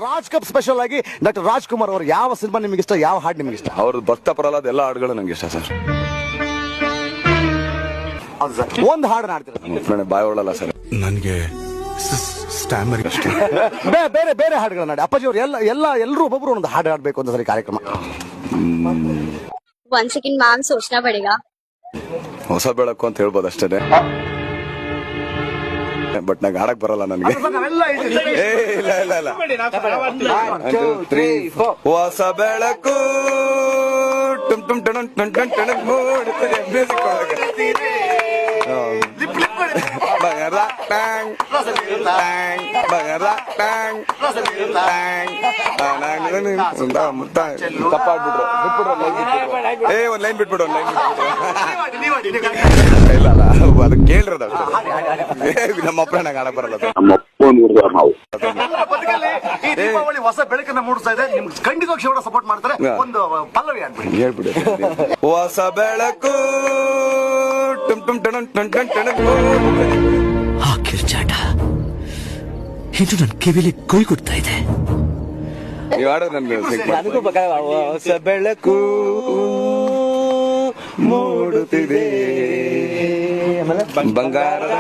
Raj cup special ಆಗಿ doctor Rajkumar ಅವರು ಯಾವ ಸಿನಿಮಾ ನಿಮ್ಗೆ ಇಷ್ಟ, ಯಾವ ಹಾಡು ನಿಮ್ಗೆ ಇಷ್ಟ? ಅವ್ರದ್ದು ಭಕ್ತ ಪ್ರಹ್ಲಾದ್ ಎಲ್ಲ ಹಾಡುಗಳು ನಂಗೆ ಇಷ್ಟ ಸರ್. ಒಂದು ಹಾಡು ಹಾಡ್ತೀರ? ಬಾಯ್ ಒಳ್ಳಲ್ಲ ಸರ್ ನನಗೆ ಸ್ಟ್ಯಾಮರ್ ಅಷ್ಟೇ. ಬೇರೆ ಬೇರೆ ಹಾಡುಗಳನ್ನ ಹಾಡಿ. ಅಪ್ಪಾಜಿ ಅವರು ಎಲ್ಲರೂ ಒಬ್ಬೊಬ್ರು ಒಂದು ಹಾಡು ಹಾಡ್ಬೇಕು ಅಂತ ಸರಿ ಕಾರ್ಯಕ್ರಮ. 1 सेकंड मैम सोचना पड़ेगा. ಹೊಸ ಬೆಳಕು ಅಂತ ಹೇಳ್ಬೋದು ಅಷ್ಟೇ. ಬಟ್ ನಂಗೆ ಹಾಡಕ್ ಬರಲ್ಲ ನನಗೆ. ಇಲ್ಲ ಹೊಸ ಬೆಳಕು ಟುಮ್ ಟುಮ್ ಟಣ್ ಟಣ್ ಟಣ್ ಟಣ್ ಮೂಡುತ್ತದೆ ಮ್ಯೂಸಿಕ್ ಒಳಗೆ. ಬಗರ ಟ್ಯಾಂಗ್ ಬಗರ ಟ್ಯಾಂಗ್ ತಪ್ಪಾಡ್ಬಿಟ್ರು. ಒಂದ್ ಲೈನ್ ಬಿಟ್ಬಿಡು. ಇಲ್ಲ ಅದಕ್ಕೆ ಕೇಳಿರೋದು ನಮ್ಮ ಅಪ್ಪ ನಂಗೆ ಆಡಕ್ ಬರಲ್ಲ. ಈ ದೀಪಾವಳಿ ಹೊಸ ಬೆಳಕನ್ನ ಮೂಡಿಸ್ತಾ ಇದೆ. ನಿಮ್ಗೆ ಖಂಡಿತವಾಗಿ ಶಿವಣ್ಣ ಸಪೋರ್ಟ್ ಮಾಡ್ತಾರೆ. ಒಂದು ಪಲ್ಲವಿ ಆಗ್ಬಿಡಿ, ಹೇಳ್ಬಿಡಿ. ಹೊಸ ಬೆಳಕು ಟುಮ್ ಟುಮ್ ಟಣ್ ಟಣ್ ಟಣ್ ಟಣ್. ಆ ಕಿರ್ಚಾಟ ಇದು ನನ್ನ ಕಿವಿಲಿ ಕೊಯ್ ಕೊಡ್ತಾ ಇದೆ. ನೀವು ಹಾಡೋದು ನನ್ಗೆ ಹೊಸ ಬೆಳಕು ಮೂಡುತ್ತಿದೆ ಬಂಗಾರದ